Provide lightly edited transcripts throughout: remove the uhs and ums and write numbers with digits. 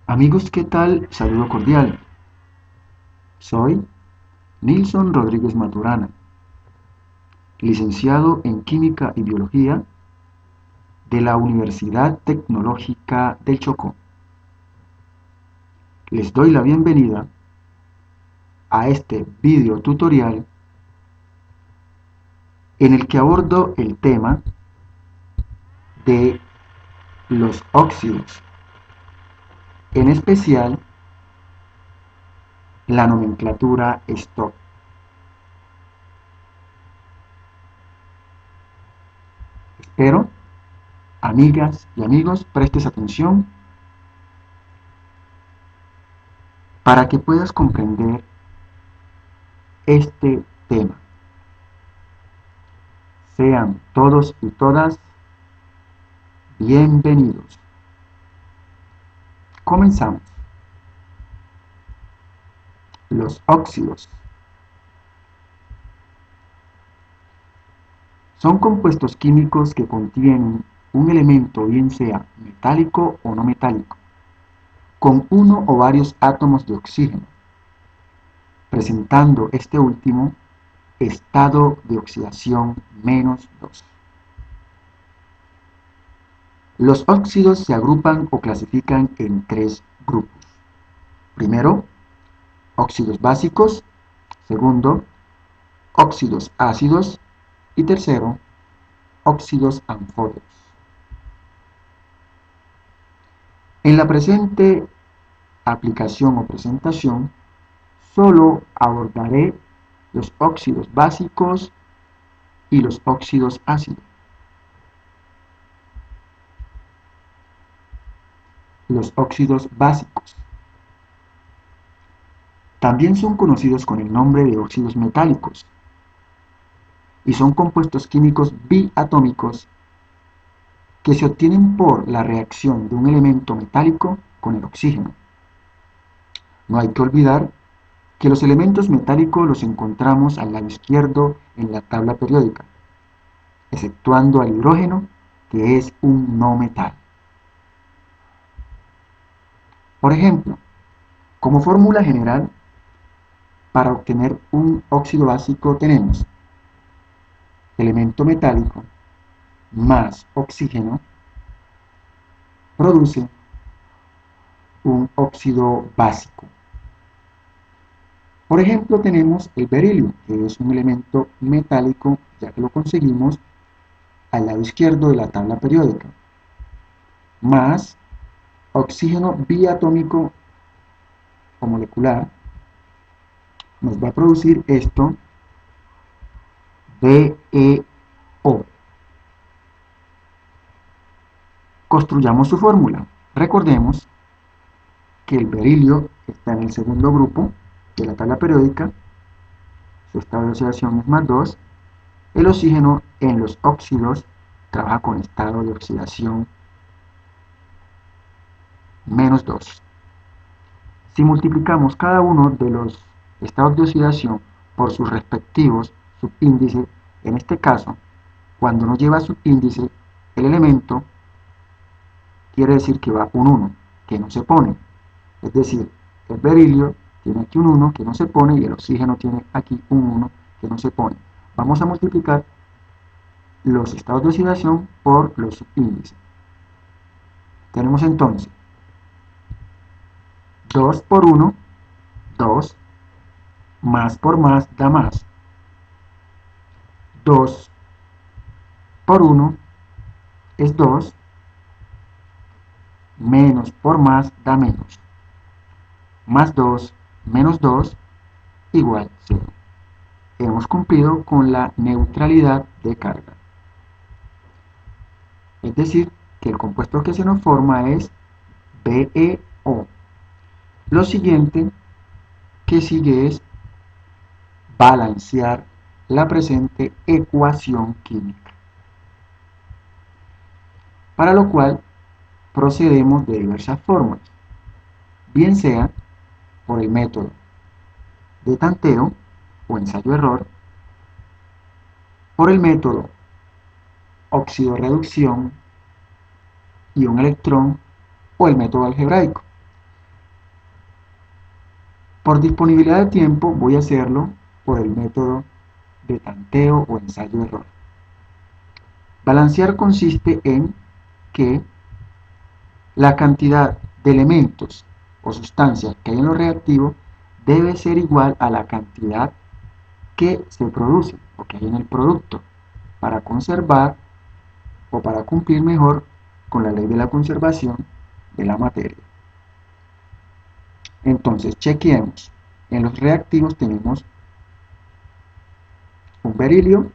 Amigos, ¿qué tal? Saludo cordial. Soy Nilson Rodríguez Maturana, licenciado en Química y Biología de la Universidad Tecnológica del Chocó. Les doy la bienvenida a este video tutorial en el que abordo el tema de los óxidos, en especial la nomenclatura STOP. Espero, amigas y amigos, prestes atención para que puedas comprender este tema. Sean todos y todas bienvenidos. Comenzamos. Los óxidos son compuestos químicos que contienen un elemento, bien sea metálico o no metálico, con uno o varios átomos de oxígeno, presentando este último estado de oxidación -2. Los óxidos se agrupan o clasifican en tres grupos. Primero, óxidos básicos. Segundo, óxidos ácidos. Y tercero, óxidos anfóteros. En la presente aplicación o presentación, solo abordaré los óxidos básicos y los óxidos ácidos. Los óxidos básicos también son conocidos con el nombre de óxidos metálicos y son compuestos químicos biatómicos que se obtienen por la reacción de un elemento metálico con el oxígeno. No hay que olvidar que los elementos metálicos los encontramos al lado izquierdo en la tabla periódica, exceptuando al hidrógeno, que es un no metal. Por ejemplo, como fórmula general, para obtener un óxido básico tenemos elemento metálico más oxígeno produce un óxido básico. Por ejemplo, tenemos el berilio, que es un elemento metálico, ya que lo conseguimos al lado izquierdo de la tabla periódica, más oxígeno biatómico o molecular, nos va a producir esto, BeO. Construyamos su fórmula. Recordemos que el berilio está en el segundo grupo de la tabla periódica, su estado de oxidación es +2, el oxígeno en los óxidos trabaja con estado de oxidación -2. Si multiplicamos cada uno de los estados de oxidación por sus respectivos subíndices, en este caso, cuando no lleva subíndice, el elemento quiere decir que va un 1, que no se pone. Es decir, el berilio tiene aquí un 1 que no se pone y el oxígeno tiene aquí un 1 que no se pone. Vamos a multiplicar los estados de oxidación por los subíndices. Tenemos entonces 2 por 1, 2, más por más da más. 2 por 1 es 2, menos por más da menos. Más 2 menos 2 igual 0. Hemos cumplido con la neutralidad de carga. Es decir, que el compuesto que se nos forma es BeO. Lo siguiente que sigue es balancear la presente ecuación química, para lo cual procedemos de diversas formas, bien sea por el método de tanteo o ensayo-error, por el método óxido-reducción, ion-electrón o el método algebraico. Por disponibilidad de tiempo voy a hacerlo por el método de tanteo o ensayo-error. Balancear consiste en que la cantidad de elementos o sustancias que hay en los reactivos debe ser igual a la cantidad que se produce o que hay en el producto para conservar o para cumplir mejor con la ley de la conservación de la materia. Entonces, chequeemos. En los reactivos tenemos un berilio,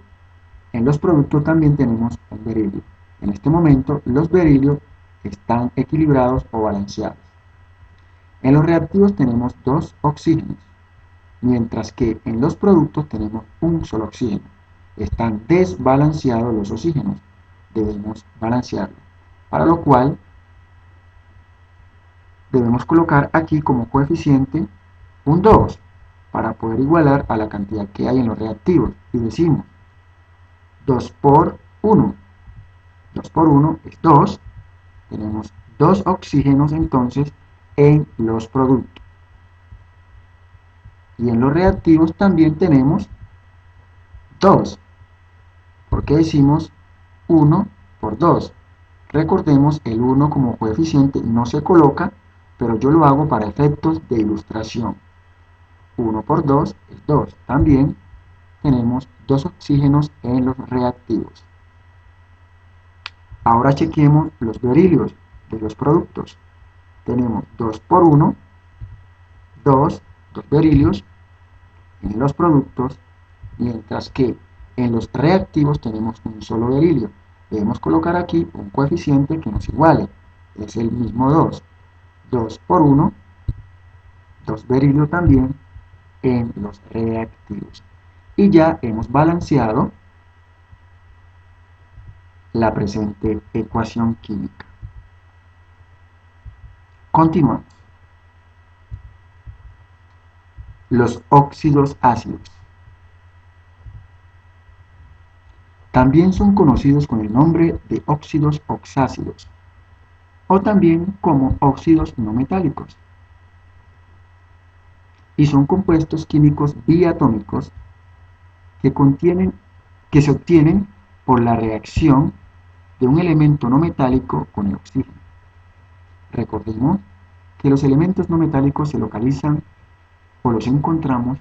en los productos también tenemos un berilio. En este momento, los berilios están equilibrados o balanceados. En los reactivos tenemos dos oxígenos, mientras que en los productos tenemos un solo oxígeno. Están desbalanceados los oxígenos. Debemos balancearlo, para lo cual debemos colocar aquí como coeficiente un 2 para poder igualar a la cantidad que hay en los reactivos. Y decimos 2 por 1. 2 por 1 es 2. Tenemos 2 oxígenos entonces en los productos. Y en los reactivos también tenemos 2. ¿Por qué decimos 1 por 2? Recordemos, el 1 como coeficiente no se coloca, pero yo lo hago para efectos de ilustración. 1 por 2 es 2. También tenemos 2 oxígenos en los reactivos. Ahora chequemos los berilios de los productos. Tenemos 2 por 1, 2 berilios en los productos, mientras que en los reactivos tenemos un solo berilio. Debemos colocar aquí un coeficiente que nos iguale, es el mismo 2. 2 por 1, 2 berilio también en los reactivos. Y ya hemos balanceado la presente ecuación química. Continuamos. Los óxidos ácidos. También son conocidos con el nombre de óxidos oxácidos, o también como óxidos no metálicos. Y son compuestos químicos diatómicos que se obtienen por la reacción de un elemento no metálico con el oxígeno. Recordemos que los elementos no metálicos se localizan o los encontramos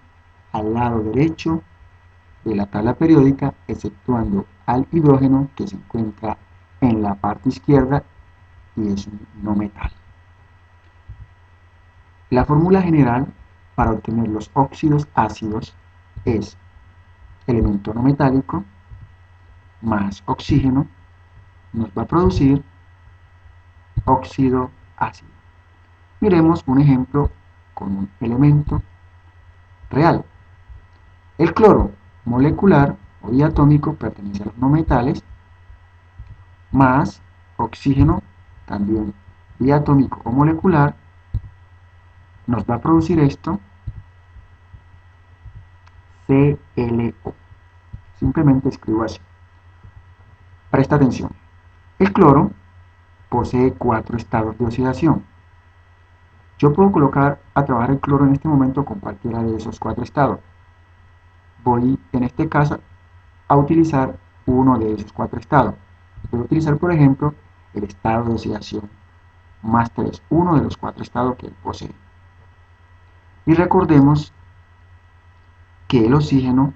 al lado derecho de la tabla periódica, exceptuando al hidrógeno, que se encuentra en la parte izquierda y es un no metal. La fórmula general para obtener los óxidos ácidos es elemento no metálico más oxígeno nos va a producir óxido ácido. Miremos un ejemplo con un elemento real. El cloro molecular o diatómico pertenece a los no metales, más oxígeno, también diatómico o molecular, nos va a producir esto, ClO. Simplemente escribo así. Presta atención. El cloro posee 4 estados de oxidación. Yo puedo colocar a trabajar el cloro en este momento con cualquiera de esos 4 estados. Voy en este caso a utilizar uno de esos 4 estados. Voy a utilizar, por ejemplo, el estado de oxidación más 3, uno de los 4 estados que él posee. Y recordemos que el oxígeno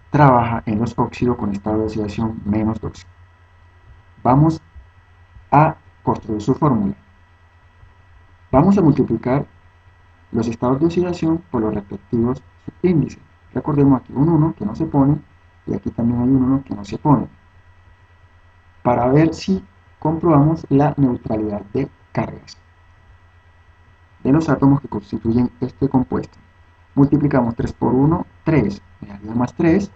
trabaja en los óxidos con estado de oxidación menos 2. Vamos a construir su fórmula. Vamos a multiplicar los estados de oxidación por los respectivos subíndices. Recordemos aquí un 1 que no se pone y aquí también hay un 1 que no se pone, para ver si comprobamos la neutralidad de cargas de los átomos que constituyen este compuesto. Multiplicamos 3 por 1, 3, me daría más 3,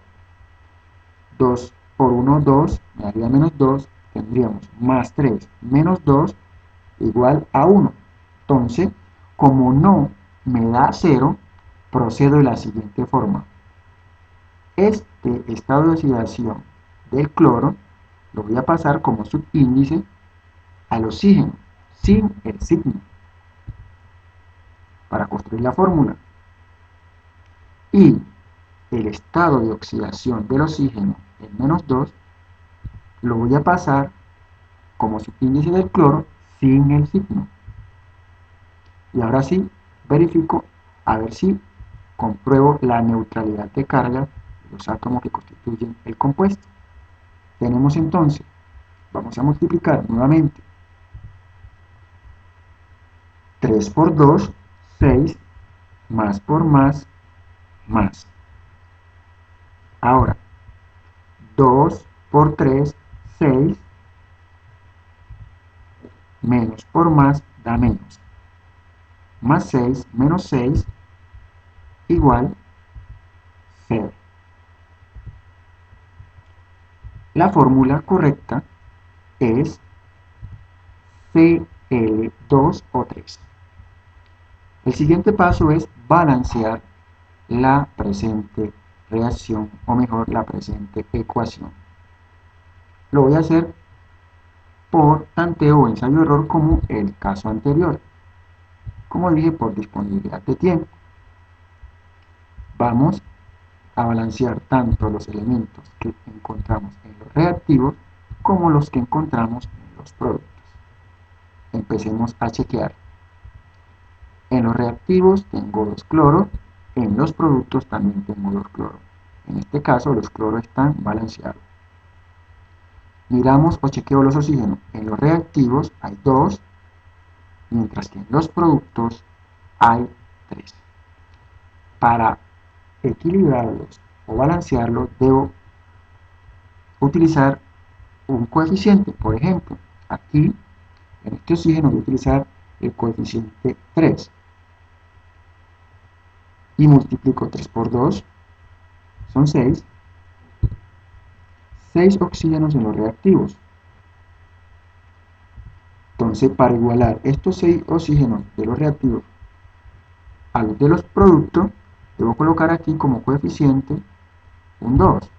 2 por 1, 2, me daría menos 2, tendríamos más 3 menos 2 igual a 1. Entonces, como no me da 0, procedo de la siguiente forma. Este estado de oxidación del cloro lo voy a pasar como subíndice al oxígeno, sin el signo. para construir la fórmula. Y el estado de oxidación del oxígeno en -2 lo voy a pasar como subíndice del cloro sin el signo. Y ahora sí, verifico a ver si compruebo la neutralidad de carga de los átomos que constituyen el compuesto. Tenemos entonces, vamos a multiplicar nuevamente 3 por 2, 6, más por más. Ahora, 2 por 3, 6, menos por más da menos. Más 6 menos 6 igual 0. La fórmula correcta es Cl2 o 3. El siguiente paso es balancear la presente reacción, o mejor, la presente ecuación. Lo voy a hacer por tanteo o ensayo-error como el caso anterior. Como dije, por disponibilidad de tiempo. Vamos a balancear tanto los elementos que encontramos en los reactivos como los que encontramos en los productos. Empecemos a chequear. En los reactivos tengo 2 cloros, en los productos también tengo 2 cloros. En este caso los cloros están balanceados. Miramos o chequeo los oxígenos. En los reactivos hay 2, mientras que en los productos hay 3. Para equilibrarlos o balancearlos debo utilizar un coeficiente. Por ejemplo, aquí en este oxígeno voy a utilizar el coeficiente 3 y multiplico 3 por 2, son 6. 6 oxígenos en los reactivos. Entonces, para igualar estos 6 oxígenos de los reactivos a los de los productos, debo colocar aquí como coeficiente un 2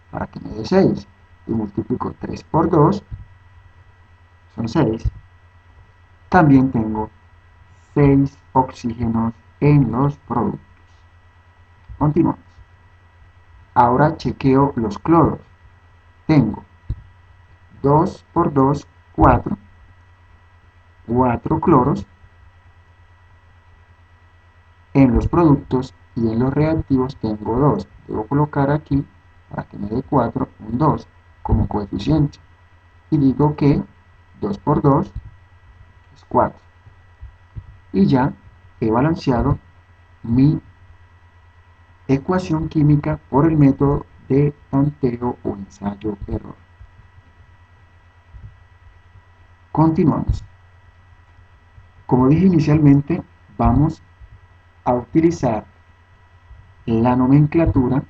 para que me dé 6. Y multiplico 3 por 2, son 6. También tengo 6 oxígenos en los productos. Continuamos. Ahora chequeo los cloros. Tengo 2 por 2, 4. 4 cloros en los productos y en los reactivos tengo 2. Debo colocar aquí, para que me dé 4, un 2 como coeficiente. Y digo que 2 por 2 es 4. Y ya he balanceado mi ecuación química por el método de tanteo o ensayo-error. Continuamos. Como dije inicialmente, vamos a utilizar la nomenclatura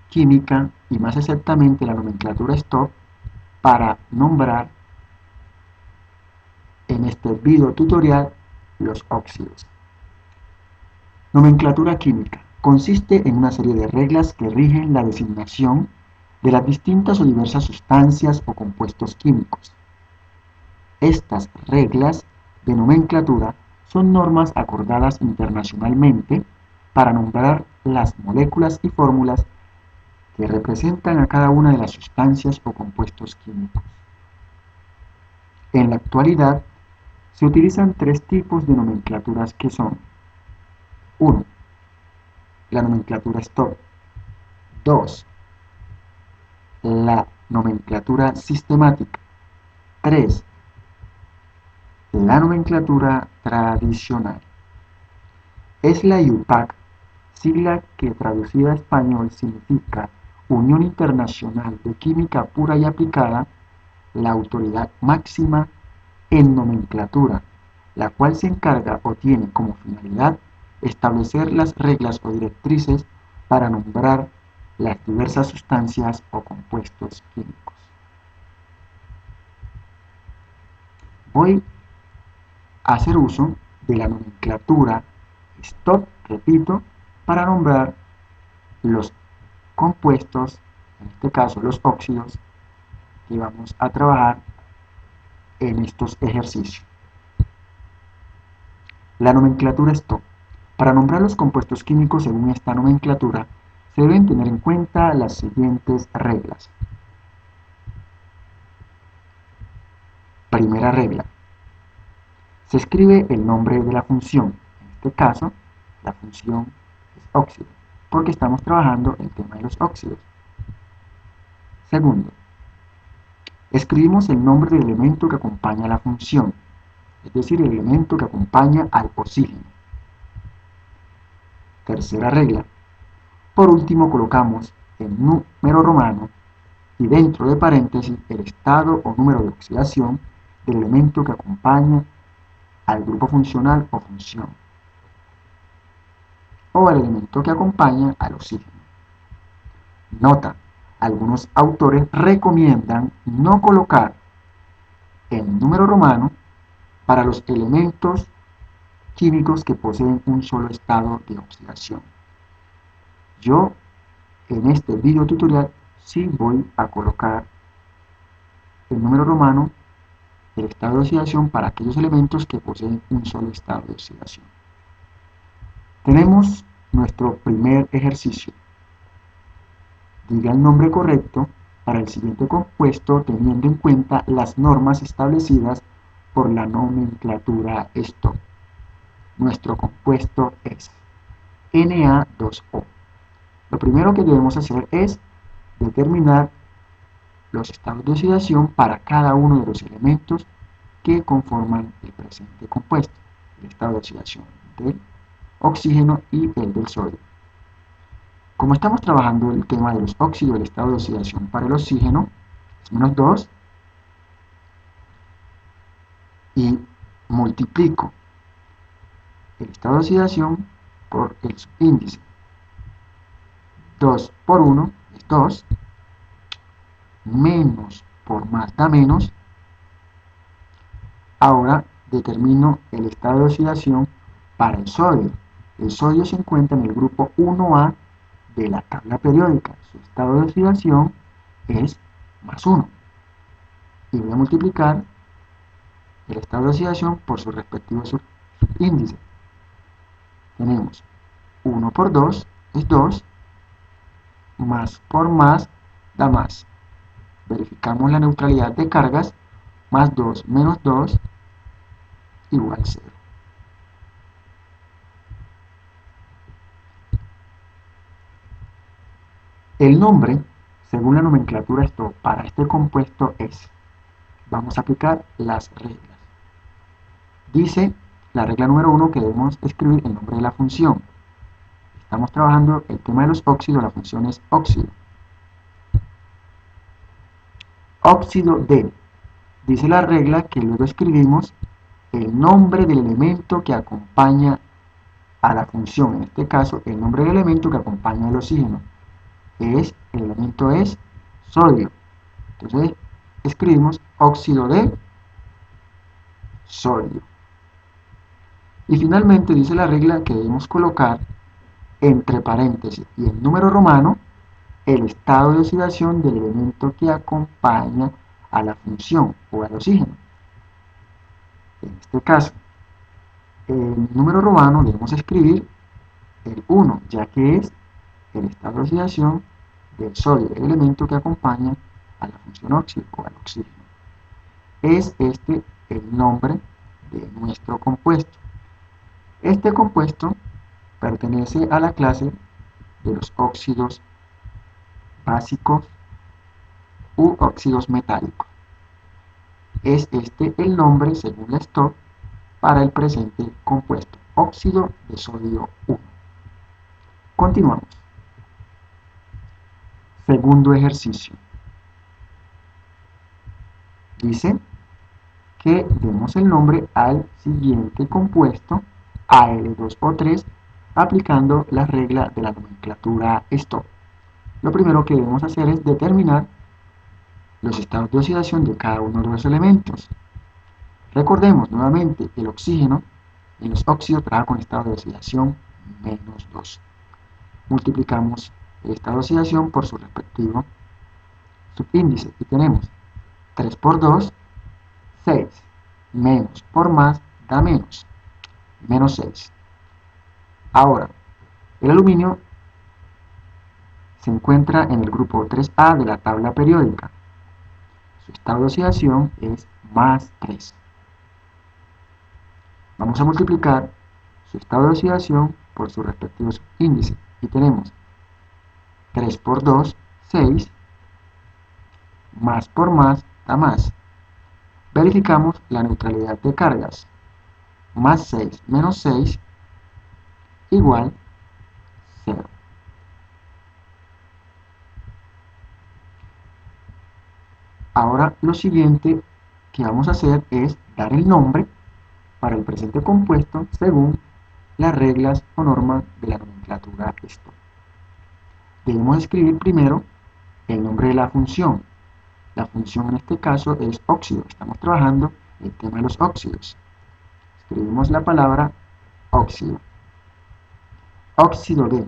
química y más exactamente la nomenclatura STOP para nombrar en este video tutorial los óxidos. Nomenclatura química consiste en una serie de reglas que rigen la designación de las distintas o diversas sustancias o compuestos químicos. Estas reglas de nomenclatura son normas acordadas internacionalmente para nombrar las moléculas y fórmulas que representan a cada una de las sustancias o compuestos químicos. En la actualidad, se utilizan 3 tipos de nomenclaturas que son 1. La nomenclatura STOP. 2. La nomenclatura sistemática. 3. La nomenclatura tradicional. Es la IUPAC, sigla que traducida a español significa Unión Internacional de Química Pura y Aplicada, la autoridad máxima en nomenclatura, la cual se encarga o tiene como finalidad establecer las reglas o directrices para nombrar las diversas sustancias o compuestos químicos. Voy a hacer uso de la nomenclatura STOP, repito, para nombrar los compuestos, en este caso los óxidos, que vamos a trabajar en estos ejercicios. La nomenclatura STO. Para nombrar los compuestos químicos según esta nomenclatura, se deben tener en cuenta las siguientes reglas. Primera regla. Se escribe el nombre de la función. En este caso, la función es óxido, porque estamos trabajando el tema de los óxidos. Segundo, escribimos el nombre del elemento que acompaña a la función, es decir, el elemento que acompaña al oxígeno. Tercera regla. Por último, colocamos el número romano y dentro de paréntesis el estado o número de oxidación del elemento que acompaña al grupo funcional o función, o al elemento que acompaña al oxígeno. Nota: algunos autores recomiendan no colocar el número romano para los elementos químicos que poseen un solo estado de oxidación. Yo en este video tutorial sí voy a colocar el número romano del estado de oxidación para aquellos elementos que poseen un solo estado de oxidación. Tenemos nuestro primer ejercicio. Diga el nombre correcto para el siguiente compuesto teniendo en cuenta las normas establecidas por la nomenclatura STO. Nuestro compuesto es Na2O. Lo primero que debemos hacer es determinar los estados de oxidación para cada uno de los elementos que conforman el presente compuesto. El estado de oxidación del oxígeno y el del sodio. Como estamos trabajando el tema de los óxidos, el estado de oxidación para el oxígeno es -2 y multiplico el estado de oxidación por el subíndice. 2 por 1 es 2, menos por más da menos. Ahora determino el estado de oxidación para el sodio. El sodio se encuentra en el grupo 1A de la tabla periódica. Su estado de oxidación es +1. Y voy a multiplicar el estado de oxidación por su respectivo subíndice. Tenemos 1 por 2 es 2, más por más da más. Verificamos la neutralidad de cargas, más 2 menos 2 igual 0. El nombre, según la nomenclatura STO, para este compuesto es, vamos a aplicar las reglas. Dice la regla número 1 que debemos escribir el nombre de la función. Estamos trabajando el tema de los óxidos, la función es óxido. Óxido de, dice la regla que luego escribimos el nombre del elemento que acompaña a la función, en este caso el nombre del elemento que acompaña al oxígeno. El elemento es sodio. Entonces escribimos óxido de sodio. Y finalmente dice la regla que debemos colocar entre paréntesis y el número romano el estado de oxidación del elemento que acompaña a la función o al oxígeno. En este caso, el número romano debemos escribir el 1, ya que es el estado de oxidación del sodio, el elemento que acompaña a la función óxido o al oxígeno. Es este el nombre de nuestro compuesto. Este compuesto pertenece a la clase de los óxidos básicos u óxidos metálicos. Es este el nombre, según la STO, para el presente compuesto, óxido de sodio 1. Continuamos. Segundo ejercicio. Dice que demos el nombre al siguiente compuesto, Al2O3, aplicando la regla de la nomenclatura STO. Lo primero que debemos hacer es determinar los estados de oxidación de cada uno de los elementos. Recordemos nuevamente, el oxígeno en los óxidos trabaja con estado de oxidación -2. Multiplicamos el estado de oxidación por su respectivo subíndice y tenemos 3 por 2, 6, menos por más da menos. menos 6. Ahora, el aluminio se encuentra en el grupo 3A de la tabla periódica. Su estado de oxidación es más 3. Vamos a multiplicar su estado de oxidación por su respectivo subíndice. Y tenemos 3 por 2, 6, más por más da más. Verificamos la neutralidad de cargas. Más 6 menos 6 igual 0. Ahora lo siguiente que vamos a hacer es dar el nombre para el presente compuesto según las reglas o normas de la nomenclatura STOP. Debemos escribir primero el nombre de la función. La función en este caso es óxido. Estamos trabajando el tema de los óxidos. Escribimos la palabra óxido. Óxido de.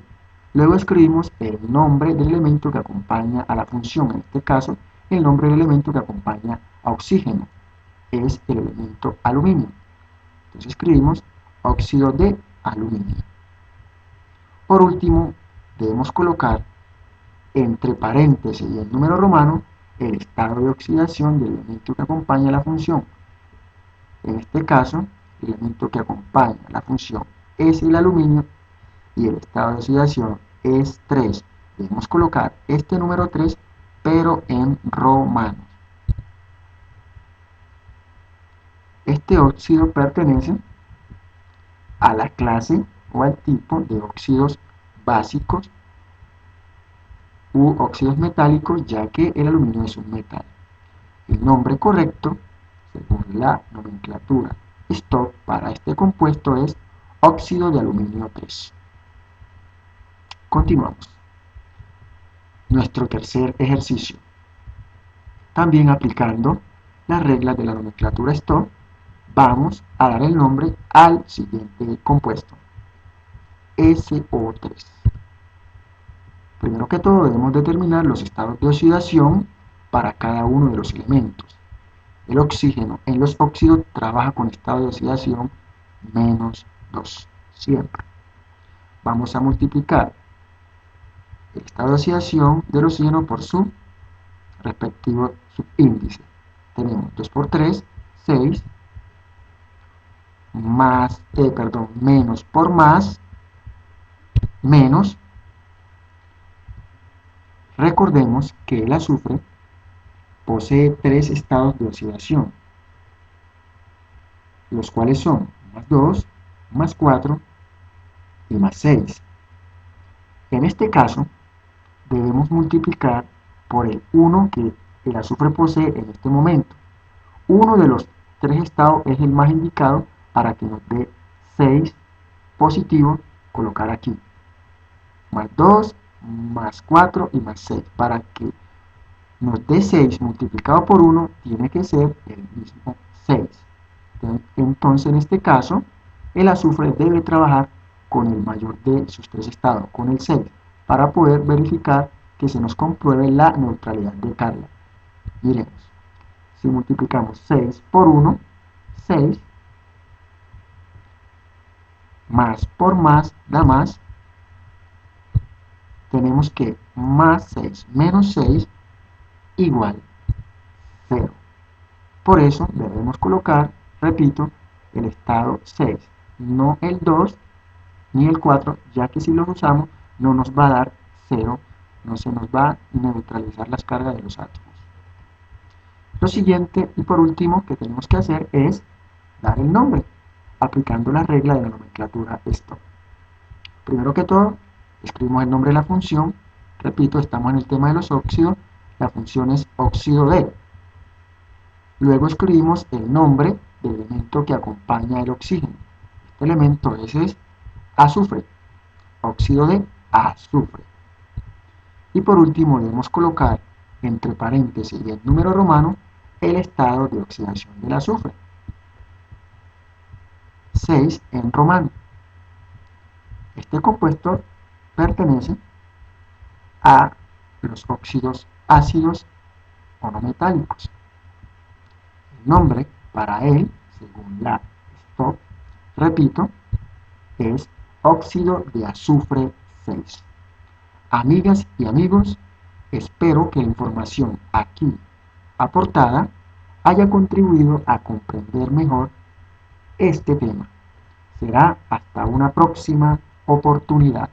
Luego escribimos el nombre del elemento que acompaña a la función. En este caso, el nombre del elemento que acompaña a oxígeno es el elemento aluminio. Entonces escribimos óxido de aluminio. Por último, debemos colocar entre paréntesis y el número romano el estado de oxidación del elemento que acompaña a la función. En este caso, el elemento que acompaña a la función es el aluminio y el estado de oxidación es 3. Debemos colocar este número 3, pero en romanos. Este óxido pertenece a la clase o al tipo de óxidos básicos u óxidos metálicos, ya que el aluminio es un metal. El nombre correcto, según la nomenclatura STOP, para este compuesto es óxido de aluminio 3. Continuamos. Nuestro tercer ejercicio. También aplicando las reglas de la nomenclatura STOP, vamos a dar el nombre al siguiente compuesto, SO3. Primero que todo debemos determinar los estados de oxidación para cada uno de los elementos. El oxígeno en los óxidos trabaja con estado de oxidación menos 2, siempre. Vamos a multiplicar el estado de oxidación del oxígeno por su respectivo subíndice. Tenemos 2 por 3, 6, menos por más, menos. Recordemos que el azufre posee 3 estados de oxidación, los cuales son más 2, más 4 y más 6. En este caso, debemos multiplicar por el 1 que el azufre posee en este momento. Uno de los 3 estados es el más indicado para que nos dé 6 positivo, colocar aquí. Más 2, más 4 y más 6. Para que nos dé 6 multiplicado por 1, tiene que ser el mismo 6. Entonces, en este caso, el azufre debe trabajar con el mayor de sus 3 estados, con el 6, para poder verificar que se nos compruebe la neutralidad de carga. Miremos, si multiplicamos 6 por 1, 6, más por más da más. Tenemos que más 6 menos 6 igual 0. Por eso debemos colocar, repito, el estado 6, no el 2 ni el 4, ya que si los usamos no nos va a dar 0, no se nos va a neutralizar las cargas de los átomos. Lo siguiente y por último que tenemos que hacer es dar el nombre, aplicando la regla de la nomenclatura STOP. Primero que todo, escribimos el nombre de la función. Repito, estamos en el tema de los óxidos. La función es óxido de. Luego escribimos el nombre del elemento que acompaña el oxígeno. Este elemento es azufre. Óxido de azufre. Y por último debemos colocar entre paréntesis y el número romano el estado de oxidación del azufre. 6 en romano. Este compuesto pertenece a los óxidos ácidos o no metálicos. El nombre para él, según la STOP, repito, es óxido de azufre 6. Amigas y amigos, espero que la información aquí aportada haya contribuido a comprender mejor este tema. Será hasta una próxima oportunidad.